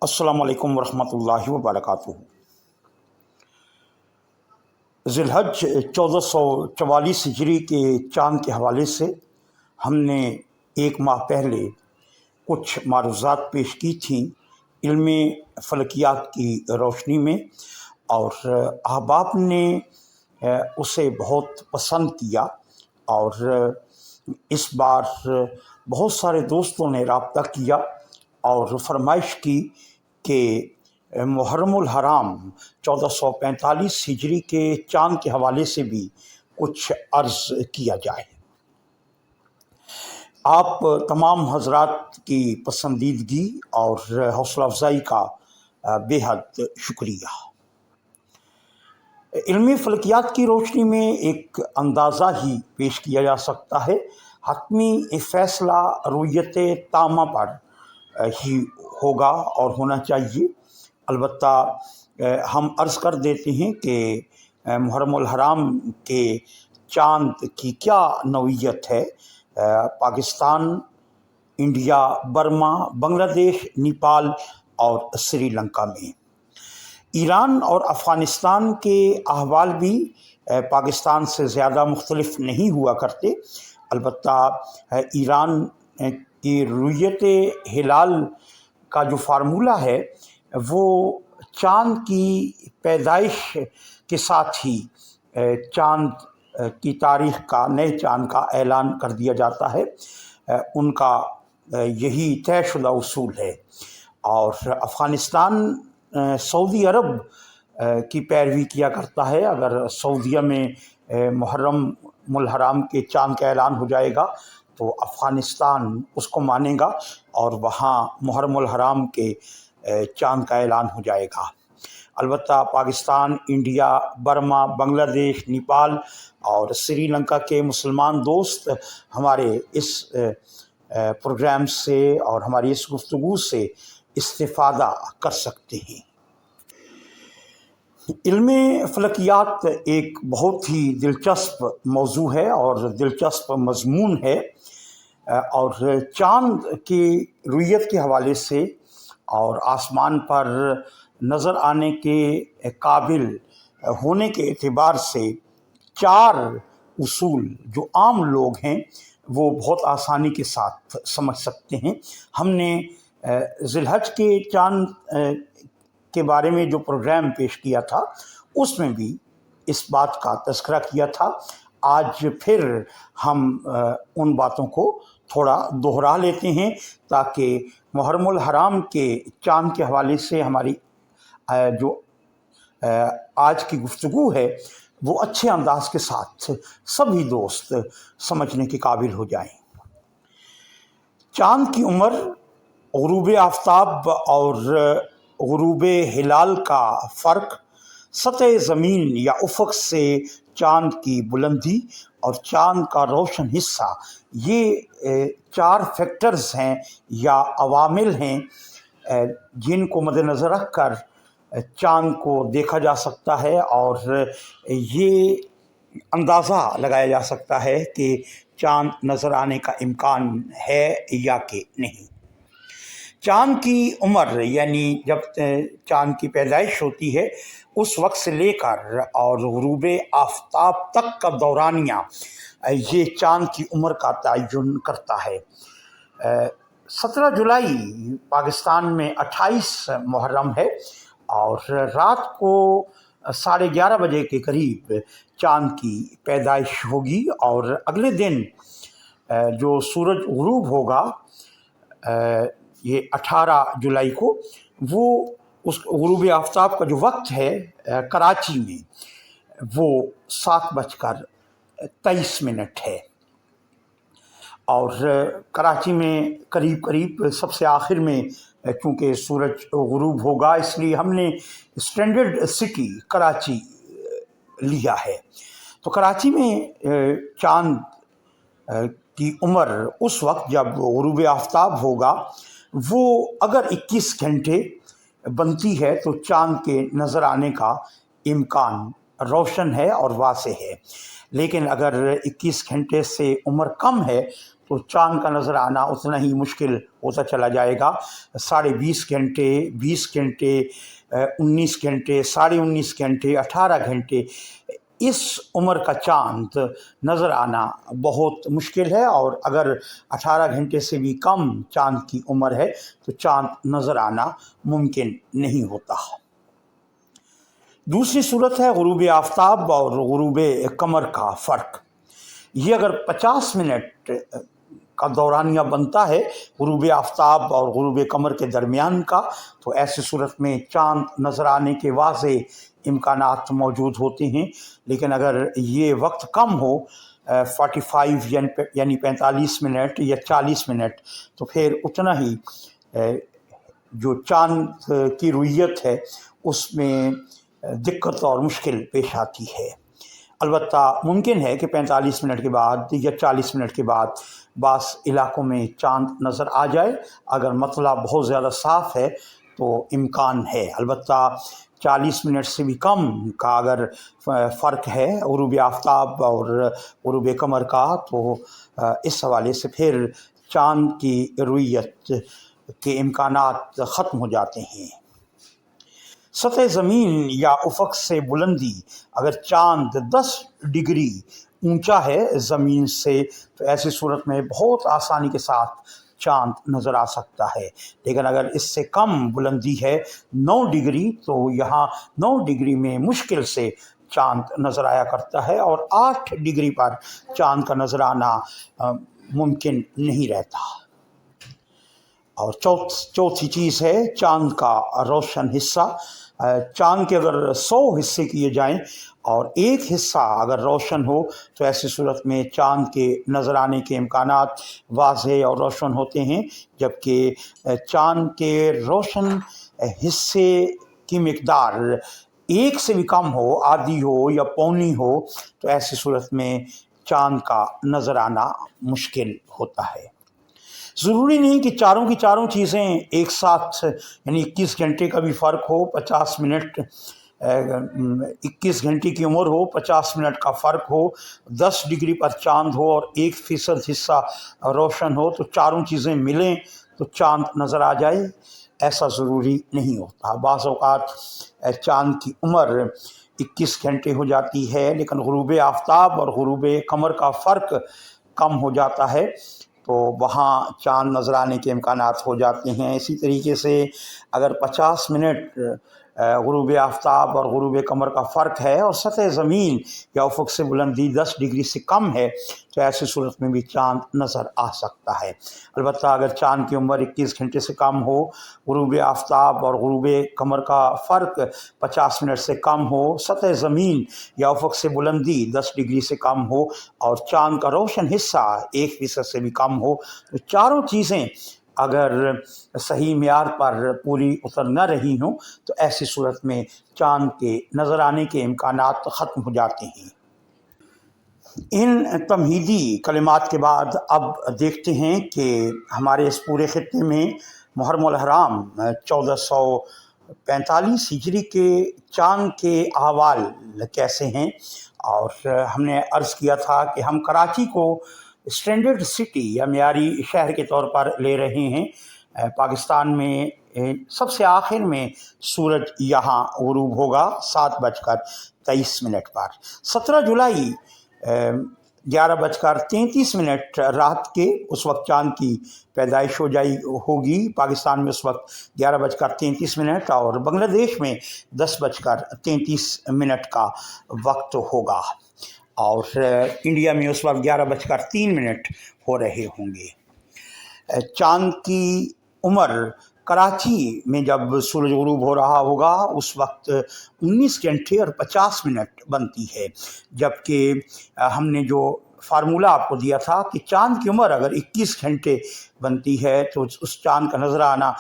अस्सलाम वालेकुम वरहमतुल्लाहि वबरकातुहू। ज़िलहज 1444 हिजरी के चाँद के हवाले से हमने एक माह पहले कुछ मारूज़ात पेश की थीं इल्म फ़लकियात की रोशनी में, और अहबाब ने उसे बहुत पसंद किया। और इस बार बहुत सारे दोस्तों ने राब्ता किया और फरमाइश की कि मुहर्रमुल हराम 1445 हिजरी के चाँद के हवाले से भी कुछ अर्ज़ किया जाए। आप तमाम हजरात की पसंदीदगी और हौसला अफजाई का बेहद शुक्रिया। इल्मी फ़लकियात की रोशनी में एक अंदाज़ा ही पेश किया जा सकता है। हतमी फ़ैसला रुयत तामा पर ही होगा और होना चाहिए। अलबत्ता हम अर्ज़ कर देते हैं कि मुहर्रमुल हराम के चाँद की क्या नौइयत है। पाकिस्तान, इंडिया, बर्मा, बांग्लादेश, नेपाल और श्रीलंका में। ईरान और अफ़गानिस्तान के अहवाल भी पाकिस्तान से ज़्यादा मुख्तलिफ नहीं हुआ करते। अलबत्ता ईरान की रुयत हिलाल का जो फार्मूला है वो चाँद की पैदाइश के साथ ही चाँद की तारीख़ का, नए चाँद का ऐलान कर दिया जाता है। उनका यही तयशुदा उसूल है। और अफ़गानिस्तान सऊदी अरब की पैरवी किया करता है। अगर सऊदीया में मुहर्रमुल हराम के चाँद का ऐलान हो जाएगा तो अफ़गानिस्तान उसको मानेगा और वहाँ मुहर्रमुल हराम के चाँद का ऐलान हो जाएगा। अलबत्ता पाकिस्तान, इंडिया, बर्मा, बांग्लादेश, नेपाल और श्रीलंका के मुसलमान दोस्त हमारे इस प्रोग्राम से और हमारी इस गुफ्तगू से इस्तिफ़ादा कर सकते हैं। इल्म फ़लकियात एक बहुत ही दिलचस्प मौजू है और दिलचस्प मज़मून है। और चाँद की रुयत के हवाले से और आसमान पर नज़र आने के काबिल होने के एतबार से चार उसूल जो आम लोग हैं वो बहुत आसानी के साथ समझ सकते हैं। हमने ज़िलहज के चाँद के बारे में जो प्रोग्राम पेश किया था उसमें भी इस बात का तज़किरा किया था। आज फिर हम उन बातों को थोड़ा दोहरा लेते हैं ताकि मुहर्रमुल हराम के चाँद के हवाले से हमारी जो आज की गुफ्तगू है वो अच्छे अंदाज के साथ सभी दोस्त समझने के काबिल हो जाएं। चाँद की उम्र, गुरूब आफ्ताब और गुरूब हिलाल का फ़र्क, सतह ज़मीन या उफ़क़ से चाँद की बुलंदी और चाँद का रोशन हिस्सा, ये चार फैक्टर्स हैं या अवामिल हैं जिनको मद्देनज़र रख कर चाँद को देखा जा सकता है और ये अंदाज़ा लगाया जा सकता है कि चाँद नज़र आने का इम्कान है या कि नहीं। चाँद की उम्र यानी जब चाँद की पैदाइश होती है उस वक्त से लेकर और गुरूब आफ्ताब तक का दौरानिया ये चाँद की उम्र का तयन करता है। 17 जुलाई पाकिस्तान में 28 मुहर्रम है और रात को 11:30 बजे के करीब चाँद की पैदाइश होगी और अगले दिन जो सूरज गुरूब होगा ये 18 जुलाई को, वो उस गुरूब आफ्ताब का जो वक्त है कराची में वो 7:23 है। और कराची में करीब करीब सबसे आखिर में चूँकि सूरज गुरूब होगा इसलिए हमने स्टैंडर्ड सिटी कराची लिया है। तो कराची में चाँद की उम्र उस वक्त जब गुरूब आफ्ताब होगा वो अगर 21 घंटे बनती है तो चाँद के नज़र आने का इम्कान रोशन है और वाज़ेह है। लेकिन अगर 21 घंटे से उम्र कम है तो चाँद का नज़र आना उतना ही मुश्किल होता चला जाएगा। 20.5 घंटे, 20 घंटे, 19 घंटे, 19.5 घंटे, 18 घंटे, इस उम्र का चाँद नज़र आना बहुत मुश्किल है। और अगर 18 घंटे से भी कम चाँद की उम्र है तो चाँद नज़र आना मुमकिन नहीं होता। दूसरी सूरत है गुरूब आफ्ताब और गुरूब कमर का फ़र्क। ये अगर 50 मिनट का दौरानिया बनता है गुरूब आफ्ताब और गुरूब कमर के दरमियान का, तो ऐसी सूरत में चाँद नज़र आने के वाज़े इम्कानात मौजूद होते हैं। लेकिन अगर ये वक्त कम हो 45 यानी 45 मिनट या 40 मिनट, तो फिर उतना ही जो चाँद की रुयत है उसमें दिक्कत और मुश्किल पेश आती है। अलबत्ता मुमकिन है कि 45 मिनट के बाद या 40 मिनट के बाद बास इलाकों में चाँद नज़र आ जाए। अगर मतला बहुत ज़्यादा साफ़ है तो इम्कान है। अलबत्ता 40 मिनट से भी कम का अगर फ़र्क है गुरूब आफ्ताब और गुरूब कमर का, तो इस हवाले से फिर चाँद की रुयत के इम्कानात ख़त्म हो जाते हैं। सतह ज़मीन या उफ़क़ से बुलंदी, अगर चाँद 10 डिग्री ऊंचा है ज़मीन से, तो ऐसी सूरत में बहुत आसानी के साथ चाँद नज़र आ सकता है। लेकिन अगर इससे कम बुलंदी है 9 डिग्री, तो यहाँ 9 डिग्री में मुश्किल से चाँद नज़र आया करता है और 8 डिग्री पर चाँद का नज़र आना मुमकिन नहीं रहता। और चौथी चीज़ है चाँद का रोशन हिस्सा। चाँद के अगर 100 हिस्से किए जाएं और एक हिस्सा अगर रोशन हो, तो ऐसी सूरत में चाँद के नज़र आने के इम्कानात वाज़े और रोशन होते हैं। जबकि चाँद के रोशन हिस्से की मिक़दार 1 से भी कम हो, आधी हो या पौनी हो, तो ऐसी सूरत में चाँद का नज़र आना मुश्किल होता है। ज़रूरी नहीं कि चारों की चारों चीज़ें एक साथ, यानी 21 घंटे का भी फ़र्क हो, 50 मिनट 21 घंटे की उम्र हो, 50 मिनट का फ़र्क हो, 10 डिग्री पर चाँद हो और 1% हिस्सा रोशन हो, तो चारों चीज़ें मिलें तो चाँद नज़र आ जाए, ऐसा ज़रूरी नहीं होता। बाज़ औक़ात चाँद की उम्र 21 घंटे हो जाती है, लेकिन गुरूब आफ्ताब और गुरूब कमर का फ़र्क कम हो जाता है, तो वहाँ चाँद नज़र आने के इम्कानात हो जाते हैं। इसी तरीके से अगर 50 मिनट गुरूब आफ्ताब और गुरूब कमर का फ़र्क है और सतह ज़मीन या उफ़क़ से बुलंदी 10 डिग्री से कम है, तो ऐसी सूरत में भी चाँद नज़र आ सकता है। अलबत्ता अगर चाँद की उम्र 21 घंटे से कम हो, गुरूब आफ्ताब और गुरूब कमर का फ़र्क 50 मिनट से कम हो, सतह ज़मीन या उफ़क़ से बुलंदी 10 डिग्री से कम हो और चाँद का रोशन हिस्सा 1% से भी कम हो, तो चारों चीज़ें अगर सही मियार पर पूरी उतर न रही हों, तो ऐसी सूरत में चाँद के नज़र आने के इम्कानात ख़त्म हो जाते हैं। इन तमहीदी कलिमात के बाद अब देखते हैं कि हमारे इस पूरे ख़ित्ते में मुहर्रम हराम 1445 हिजरी के चाँद के अहवाल कैसे हैं। और हमने अर्ज़ किया था कि हम कराची को स्टैंडर्ड सिटी या मियारी शहर के तौर पर ले रहे हैं। पाकिस्तान में सबसे आखिर में सूरज यहाँ गुरूब होगा 7:23 पर। 17 जुलाई 11:33 रात के उस वक्त चाँद की पैदाइश होगी। पाकिस्तान में उस वक्त 11:33 और बांग्लादेश में 10:33 का वक्त होगा और इंडिया में उस वक्त 11:03 हो रहे होंगे। चाँद की उम्र कराची में जब सूरज गुरूब हो रहा होगा उस वक्त 19 घंटे और 50 मिनट बनती है। जबकि हमने जो फार्मूला आपको दिया था कि चाँद की उम्र अगर 21 घंटे बनती है तो उस चाँद का नज़र आना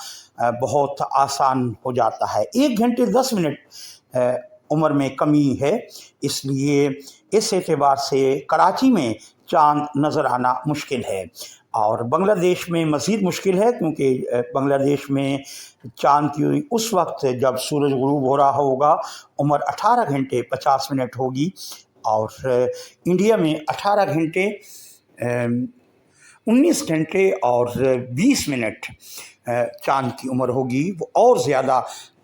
बहुत आसान हो जाता है। 1 घंटे 10 मिनट उम्र में कमी है, इसलिए इस एतबार से कराची में चाँद नज़र आना मुश्किल है। और बांग्लादेश में मज़ीद मुश्किल है, क्योंकि बांग्लादेश में चाँद की उस वक्त जब सूरज गुरूब हो रहा होगा उम्र 18 घंटे 50 मिनट होगी और इंडिया में 18 घंटे 19 घंटे और 20 मिनट चाँद की उम्र होगी, वो और ज़्यादा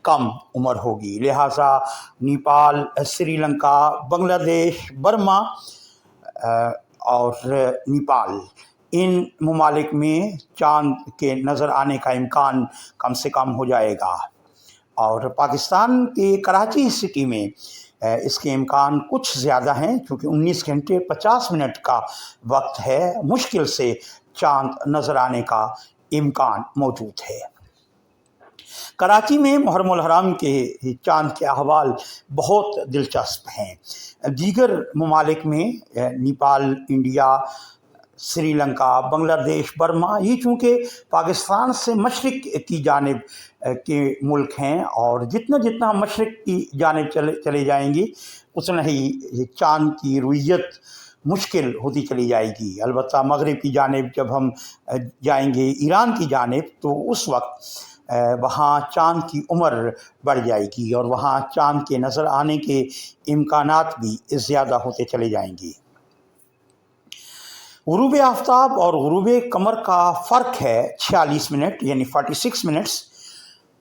कम उम्र होगी। लिहाजा नेपाल, श्रीलंका, बांग्लादेश, बर्मा और नेपाल, इन ममालिक में चाँद के नज़र आने का इम्कान कम से कम हो जाएगा। और पाकिस्तान के कराची सिटी में इसके इम्कान कुछ ज़्यादा हैं, क्योंकि 19 घंटे 50 मिनट का वक्त है। मुश्किल से चाँद नज़र आने का इम्कान मौजूद है। कराची में मुहर्रमुल हराम के चाँद के अहवाल बहुत दिलचस्प हैं। दीगर ममालिक में नेपाल, इंडिया, श्रीलंका, बांग्लादेश, बर्मा, ये चूँकि पाकिस्तान से मशरिक़ की जानिब के मुल्क हैं, और जितना जितना मशरिक़ की जानिब चले जाएंगे उतना ही चाँद की रुयत मुश्किल होती चली जाएगी। अलबत्ता मगरिब की जानिब जब हम जाएंगे, ईरान की जानिब, तो उस वक्त वहाँ चाँद की उम्र बढ़ जाएगी और वहाँ चाँद के नज़र आने के इम्कानात भी ज़्यादा होते चले जाएंगे। गुरूब आफ्ताब और गुरूब कमर का फ़र्क है 46 मिनट, यानी 46 मिनट्स,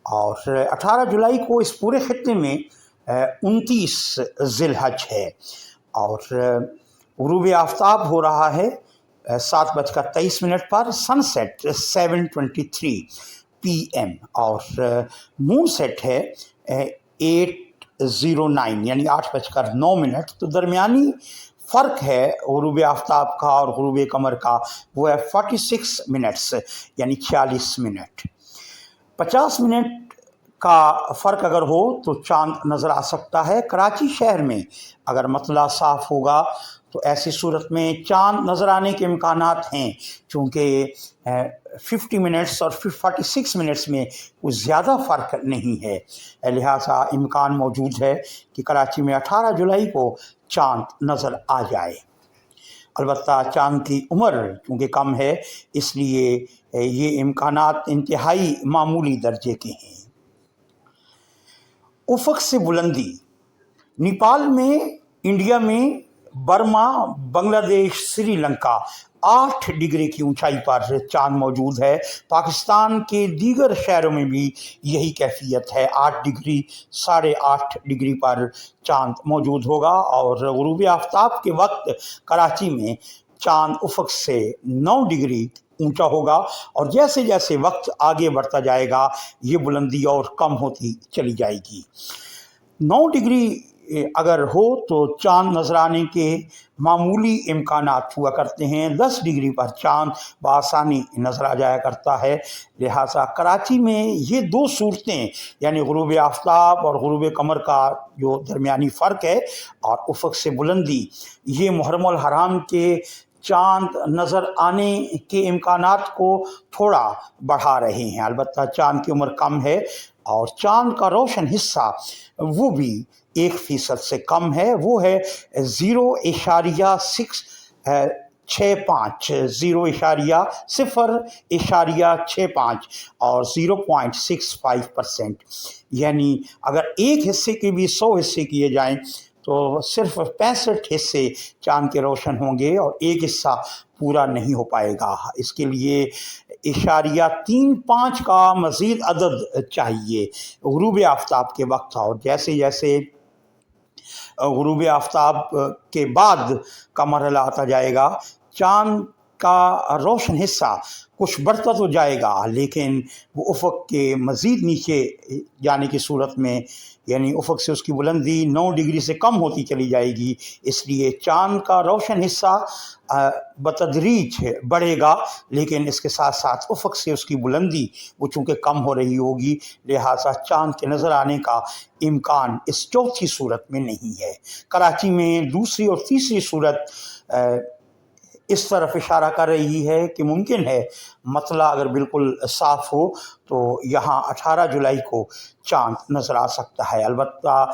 और 18 जुलाई को इस पूरे खित्ते में 29 ज़िलहज है, और गुरूब आफ्ताब हो रहा है 7:23 पर, सनसेट 7:23 PM, और मून सेट है 8:09 यानी 8:09। तो दरमियानी फ़र्क है गुरूब आफ्ताब का और गुरूब कमर का, वो है 46 मिनट्स, यानी 46 मिनट। 50 मिनट का फ़र्क अगर हो तो चाँद नज़र आ सकता है। कराची शहर में अगर मतला साफ़ होगा तो ऐसी सूरत में चाँद नज़र आने के इम्कानात हैं, चूँकि 50 मिनट्स और 46 मिनट्स में कुछ ज़्यादा फ़र्क नहीं है। लिहाजा इम्कान मौजूद है कि कराची में 18 जुलाई को चाँद नज़र आ जाए। अलबत्ता चाँद की उम्र चूँकि कम है, इसलिए ये इम्कानात इंतहाई मामूली दर्जे के हैं। उफ़क़ से बुलंदी नेपाल में, इंडिया में, बर्मा, बांग्लादेश, श्रीलंका 8 डिग्री की ऊंचाई पर चाँद मौजूद है। पाकिस्तान के दीगर शहरों में भी यही कैफियत है, 8 डिग्री, 8.5 डिग्री पर चाँद मौजूद होगा। और गुरूब आफ्ताब के वक्त कराची में चाँद उफ़क़ से 9 डिग्री ऊंचा होगा, और जैसे जैसे वक्त आगे बढ़ता जाएगा ये बुलंदी और कम होती चली जाएगी। 9 डिग्री अगर हो तो चाँद नज़र आने के मामूली इम्कानात हुआ करते हैं। 10 डिग्री पर चाँद बआसानी नज़र आ जाया करता है। लिहाजा कराची में ये दो सूरतें, यानी गुरूब आफ्ताब और गुरूब कमर का जो दरमियानी फ़र्क है और उफ़क़ से बुलंदी, ये मुहर्रमुल हराम के चाँद नज़र आने के इम्कानात को थोड़ा बढ़ा रहे हैं। अलबत्ता चाँद की उम्र कम है और चाँद का रोशन हिस्सा वो भी 1% से कम है, वो है 0.65 और 0.65%। यानी अगर एक हिस्से के भी 100 हिस्से किए जाएं तो सिर्फ 65 हिस्से चाँद के रोशन होंगे और एक हिस्सा पूरा नहीं हो पाएगा। इसके लिए 0.35 का मज़ीद अदद चाहिए गुरूब आफ्ताब के वक्त। और जैसे जैसे गुरूब आफ्ताब के बाद का मरहला आता जाएगा, चाँद का रोशन हिस्सा कुछ बढ़ता तो जाएगा, लेकिन वो उफ़क़ के मज़ीद नीचे जाने की सूरत में, यानी उफ़क़ से उसकी बुलंदी 9 डिग्री से कम होती चली जाएगी। इसलिए चाँद का रोशन हिस्सा बतदरीज बढ़ेगा, लेकिन इसके साथ साथ उफ़क़ से उसकी बुलंदी वो चूँकि कम हो रही होगी, लिहाजा चाँद के नज़र आने का इम्कान इस चौथी सूरत में नहीं है। कराची में दूसरी और तीसरी सूरत इस तरफ इशारा कर रही है कि मुमकिन है मतला अगर बिल्कुल साफ़ हो तो यहाँ 18 जुलाई को चाँद नज़र आ सकता है। अलबत्ता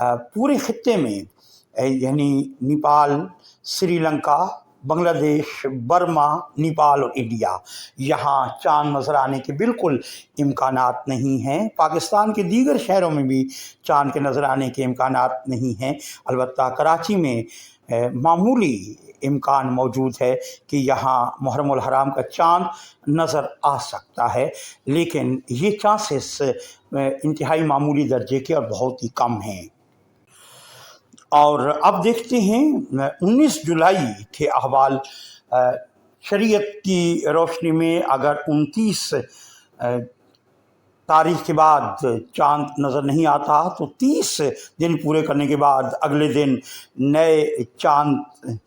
पूरे खित्ते में, यानी नेपाल, श्रीलंका, बांग्लादेश, बर्मा, नेपाल और इंडिया, यहाँ चाँद नज़र आने के बिल्कुल इम्कानात नहीं हैं। पाकिस्तान के दीगर शहरों में भी चाँद के नज़र आने के इम्कानात नहीं हैं। अलबत्ता कराची में मामूली इम्कान मौजूद है कि यहाँ मुहर्रम उल हराम का चाँद नज़र आ सकता है, लेकिन ये चांसेस इंतहाई मामूली दर्जे के और बहुत ही कम हैं। और अब देखते हैं 19 जुलाई के अहवाल। शरीयत की रोशनी में अगर 29 तारीख के बाद चाँद नज़र नहीं आता तो 30 दिन पूरे करने के बाद अगले दिन नए चाँद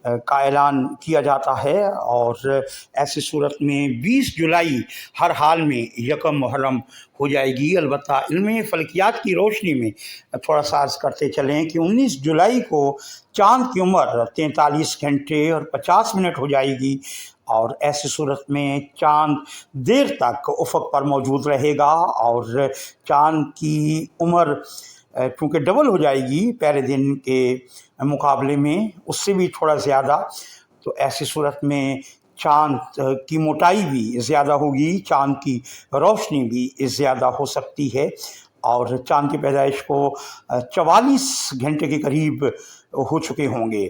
का ऐलान किया जाता है, और ऐसी सूरत में 20 जुलाई हर हाल में यकम मुहर्रम हो जाएगी। अलबत्ता इल्म फ़ल्कियात की रोशनी में थोड़ा सा अर्ज़ करते चलें कि 19 जुलाई को चाँद की उम्र 43 घंटे और 50 मिनट हो जाएगी, और ऐसी सूरत में चाँद देर तक उफ़क़ पर मौजूद रहेगा, और चाँद की उम्र चूँकि डबल हो जाएगी पहले दिन के मुकाबले में, उससे भी थोड़ा ज़्यादा, तो ऐसी सूरत में चाँद की मोटाई भी ज़्यादा होगी, चाँद की रोशनी भी ज़्यादा हो सकती है, और चाँद की पैदाइश को 44 घंटे के करीब हो चुके होंगे।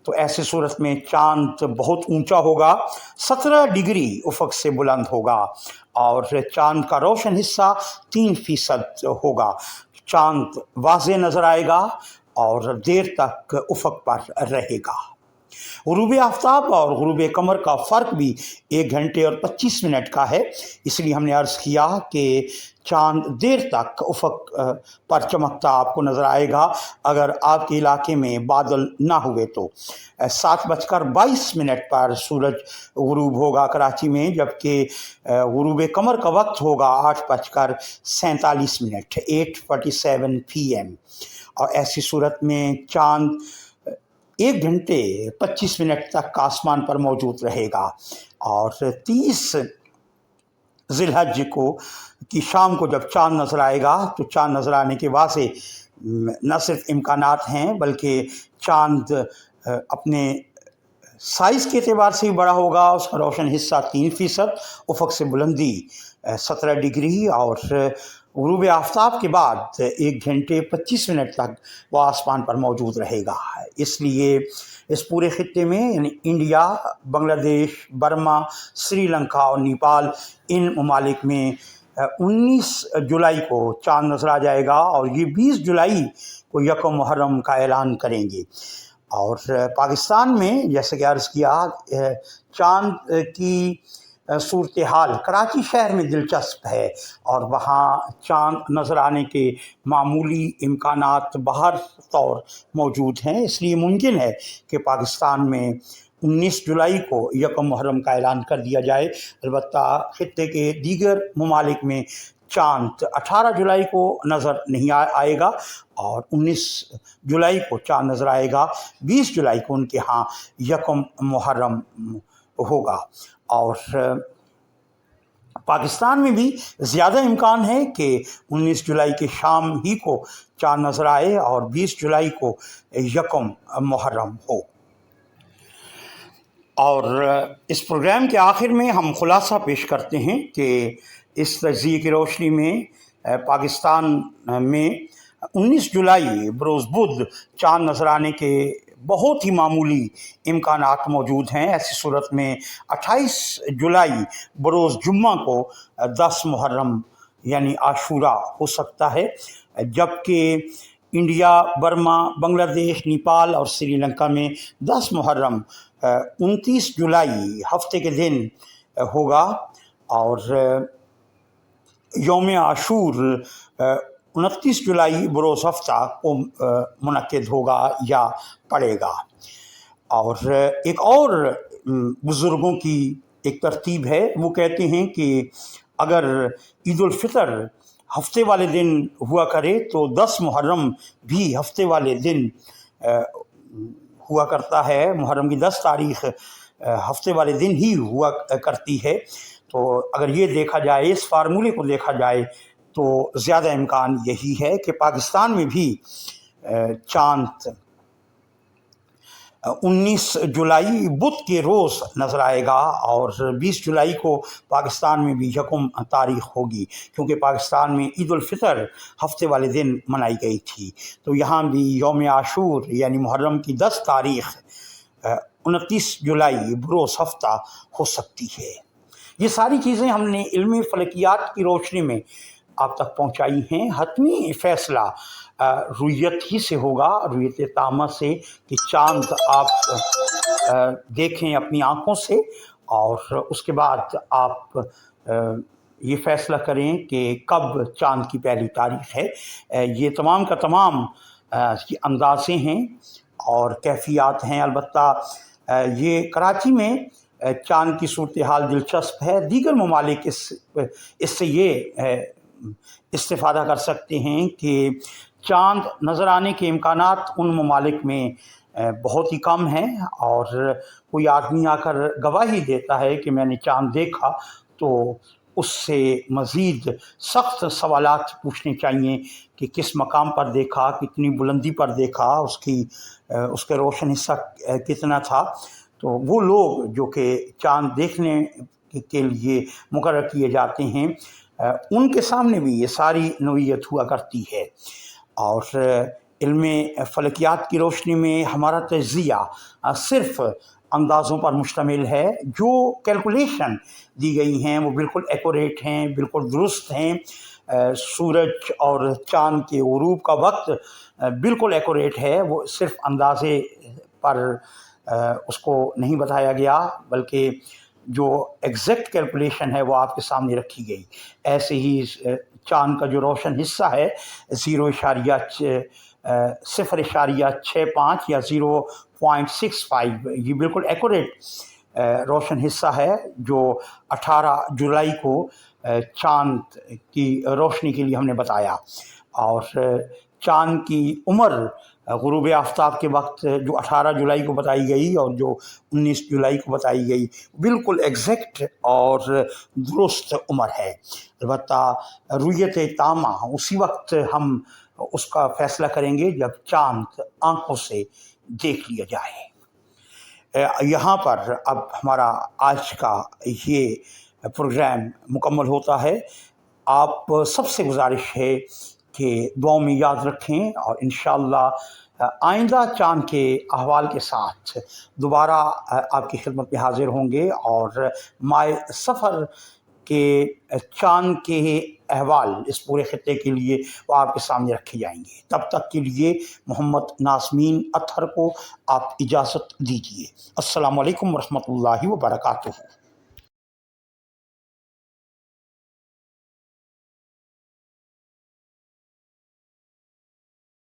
तो ऐसी सूरत में चाँद बहुत ऊंचा होगा, 17 डिग्री उफ़क़ से बुलंद होगा, और चाँद का रोशन हिस्सा 3% होगा। चाँद वाज़े नज़र आएगा और देर तक उफ़क़ पर रहेगा। ग़ुरूब आफ्ताब और ग़ुरूब कमर का फ़र्क भी 1 घंटे और 25 मिनट का है, इसलिए हमने अर्ज़ किया कि चाँद देर तक उफ़क़ पर चमकता आपको नज़र आएगा अगर आपके इलाके में बादल ना हुए तो। 7:22 पर सूरज ग़ुरूब होगा कराची में, जबकि ग़ुरूब कमर का वक्त होगा 8:47 8:47 PM, और ऐसी सूरत में चाँद 1 घंटे 25 मिनट तक आसमान पर मौजूद रहेगा, और 30 ज़िलहज को की शाम को जब चाँद नज़र आएगा तो चाँद नज़र आने के वाज़े न सिर्फ इम्कानात हैं बल्कि चाँद अपने साइज़ के एतबार से भी बड़ा होगा। उसका रोशन हिस्सा 3%, उफ़क़ से बुलंदी 17 डिग्री, और ग़ुरूब आफ्ताब के बाद 1 घंटे 25 मिनट तक वह आसमान पर मौजूद रहेगा। इसलिए इस पूरे ख़ित्ते में यानी इंडिया, बांग्लादेश, बर्मा, श्रीलंका और नेपाल, इन ममालिक में 19 जुलाई को चाँद नज़र आ जाएगा, और ये 20 जुलाई को यकम मुहर्रम का ऐलान करेंगे। और पाकिस्तान में जैसे कि अर्ज़ किया, चाँद की सूरत हाल कराची शहर में दिलचस्प है, और वहाँ चाँद नज़र आने के मामूली इम्कानात बाहर तौर मौजूद हैं। इसलिए मुमकिन है कि पाकिस्तान में 19 जुलाई को यकम मुहर्रम का ऐलान कर दिया जाए। अलबत्ता ख़ित्ते के दीगर ममालिक में चाँद 18 जुलाई को नज़र नहीं आएगा, और 19 जुलाई को चाँद नज़र आएगा, 20 जुलाई को उनके यहाँ यकम मुहर्रम होगा। और पाकिस्तान में भी ज़्यादा इम्कान है कि 19 जुलाई के शाम ही को चाँद नज़र आए और 20 जुलाई को यकम मुहर्रम हो। और इस प्रोग्राम के आखिर में हम खुलासा पेश करते हैं कि इस तज़्ज़िये की रोशनी में पाकिस्तान में 19 जुलाई बरोज़ बुध चाँद नज़र आने के बहुत ही मामूली इम्कानात मौजूद हैं। ऐसी सूरत में 28 जुलाई बरोज़ जुम्मा को 10 मुहर्रम यानी आशूरा हो सकता है, जबकि इंडिया, बर्मा, बांग्लादेश, नेपाल और श्रीलंका में 10 मुहर्रम 29 जुलाई हफ्ते के दिन होगा, और यौम आशूर 29 जुलाई बरोज़ हफ्ता को मुनक्किद होगा या पड़ेगा। और एक और बुज़ुर्गों की एक तरतीब है, वो कहते हैं कि अगर ईद उल फ़ितर हफ्ते वाले दिन हुआ करे तो 10 मुहर्रम भी हफ्ते वाले दिन हुआ करता है। मुहर्रम की 10 तारीख़ हफ्ते वाले दिन ही हुआ करती है। तो अगर ये देखा जाए, इस फार्मूले को देखा जाए, तो ज़्यादा इम्कान यही है कि पाकिस्तान में भी चाँद 19 जुलाई बुध के रोज़ नज़र आएगा और 20 जुलाई को पाकिस्तान में भी यकम तारीख होगी, क्योंकि पाकिस्तान में ईद उल फितर हफ्ते वाले दिन मनाई गई थी। तो यहाँ भी यौम आशूर यानी मुहर्रम की 10 तारीख 29 जुलाई बरोज़ हफ्ता हो सकती है। ये सारी चीज़ें हमने इल्मी फ़लकियात की रोशनी में आप तक पहुँचाई हैं। हतमी फ़ैसला रुयत ही से होगा, रुयत तामा से, कि चाँद आप देखें अपनी आँखों से और उसके बाद आप ये फ़ैसला करें कि कब चाँद की पहली तारीख है। ये तमाम का तमाम अंदाज़े हैं और कैफ़ियत हैं। अलबत्ता ये कराची में चाँद की सूरत हाल दिलचस्प है। दीगर ममालिक इससे ये इस्तिफ़ादा कर सकते हैं कि चाँद नज़र आने के इम्कानात उन ममालिक में बहुत ही कम हैं, और कोई आदमी आकर गवाही देता है कि मैंने चाँद देखा, तो उससे मज़ीद सख्त सवालात पूछने चाहिए कि किस मकाम पर देखा, कितनी बुलंदी पर देखा, उसके रोशन हिस्सा कितना था। तो वो लोग जो कि चाँद देखने के लिए मुकर्रर किए जाते हैं, उनके सामने भी ये सारी नौइयत हुआ करती है। और इल्म फ़लकियात की रोशनी में हमारा तज़िया सिर्फ़ अंदाज़ों पर मुश्तमिल है। जो कैलकुलेशन दी गई हैं वो बिल्कुल एक्यूरेट हैं, बिल्कुल दुरुस्त हैं। सूरज और चाँद के ग़ुरूब का वक्त बिल्कुल एक्यूरेट है। वो सिर्फ़ अंदाज़े पर उसको नहीं बताया गया, बल्कि जो एग्जैक्ट कैलकुलेशन है वो आपके सामने रखी गई। ऐसे ही चाँद का जो रोशन हिस्सा है 0.65 या 0.65, ये बिल्कुल एक्यूरेट रोशन हिस्सा है जो 18 जुलाई को चाँद की रोशनी के लिए हमने बताया। और चाँद की उम्र ग़ुरूब आफ्ताब के वक्त जो 18 जुलाई को बताई गई और जो 19 जुलाई को बताई गई, बिल्कुल एग्जैक्ट और दुरुस्त उम्र है। अलबत्ता रुयत तामा उसी वक्त हम उसका फ़ैसला करेंगे जब चाँद आँखों से देख लिया जाए। यहाँ पर अब हमारा आज का ये प्रोग्राम मुकम्मल होता है। आप सबसे गुजारिश है कि दुआओं में याद रखें और इंशाअल्लाह आइंदा चाँद के अहवाल के साथ दोबारा आपकी खिदमत में हाज़िर होंगे और माय सफ़र के चाँद के अहवाल इस पूरे खित्ते के लिए वो आपके सामने रखे जाएंगे। तब तक के लिए मोहम्मद नाज़मीन अत्हर को आप इजाज़त दीजिए। अस्सलामु अलैकुम व रहमतुल्लाहि व बरकातुहू।